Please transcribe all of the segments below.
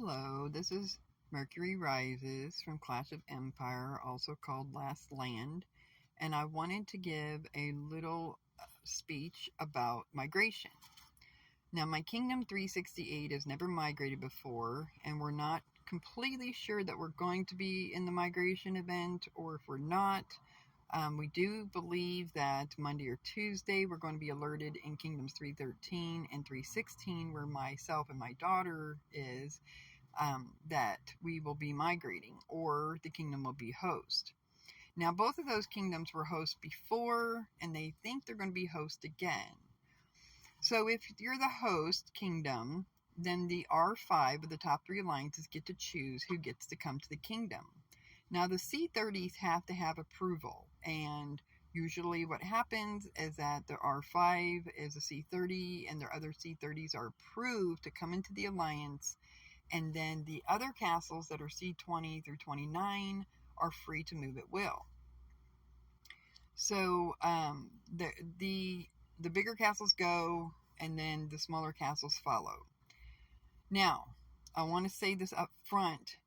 Hello, this is Mercury Rises from Clash of Empire, also called Last Land, and I wanted to give a little speech about migration. Now, my Kingdom 368 has never migrated before, and we're not completely sure that we're going to be in the migration event, or if we're not. We do believe that Monday or Tuesday we're going to be alerted in Kingdoms 313 and 316, where myself and my daughter is, that we will be migrating, or the kingdom will be host. Now, both of those kingdoms were host before, and they think they're going to be host again. So if you're the host kingdom, then the R5 of the top 3 alliances get to choose who gets to come to the kingdom. Now, the C30s have to have approval, and usually what happens is that the R5 is a C30, and their other C30s are approved to come into the alliance, and then the other castles that are C20 through 29 are free to move at will. So the bigger castles go, and then the smaller castles follow. Now, I want to say this up front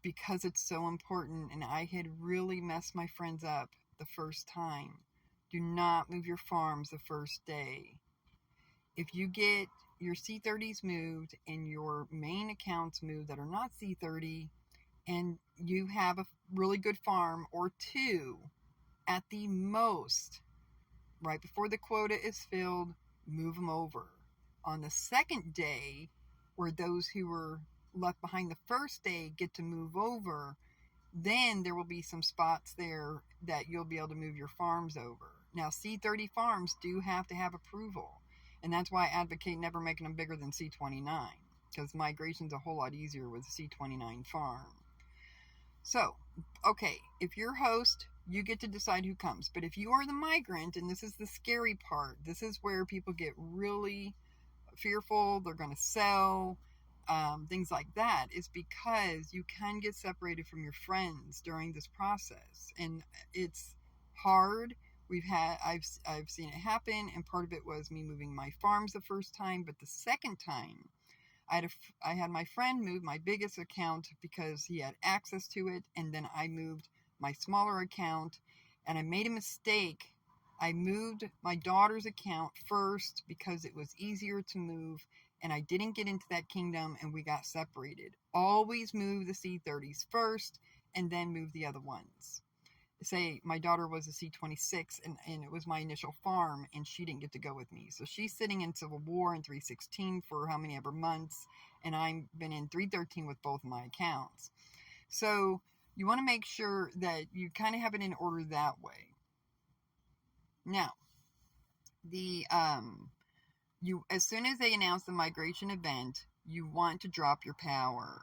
because it's so important, and I had really messed my friends up the first time. Do not move your farms the first day. If you get your C30s moved and your main accounts moved that are not C30, and you have a really good farm or two at the most, right before the quota is filled, move them over. On the second day, where those who were left behind the first day get to move over, then there will be some spots there that you'll be able to move your farms over. Now, C30 farms do have to have approval, and that's why I advocate never making them bigger than C29, because migration's a whole lot easier with a C29 farm. So, okay, if you're host, you get to decide who comes. But if you are the migrant, and this is the scary part, this is where people get really fearful, they're going to sell, things like that, is because you can get separated from your friends during this process, and it's hard. I've seen it happen, and part of it was me moving my farms the first time, but the second time I had my friend move my biggest account because he had access to it, and then I moved my smaller account, and I made a mistake. I moved my daughter's account first because it was easier to move, and I didn't get into that kingdom, and we got separated. Always move the C30s first, and then move the other ones. Say my daughter was a C26, and it was my initial farm, and she didn't get to go with me. So she's sitting in Civil War in 316 for how many ever months, and I've been in 313 with both of my accounts. So you want to make sure that you kind of have it in order that way. Now, as soon as they announce the migration event, you want to drop your power.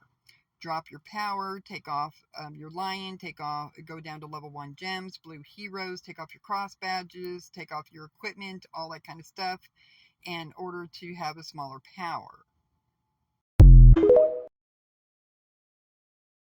Drop your power, take off your lion, go down to level 1 gems, blue heroes, take off your cross badges, take off your equipment, all that kind of stuff, in order to have a smaller power.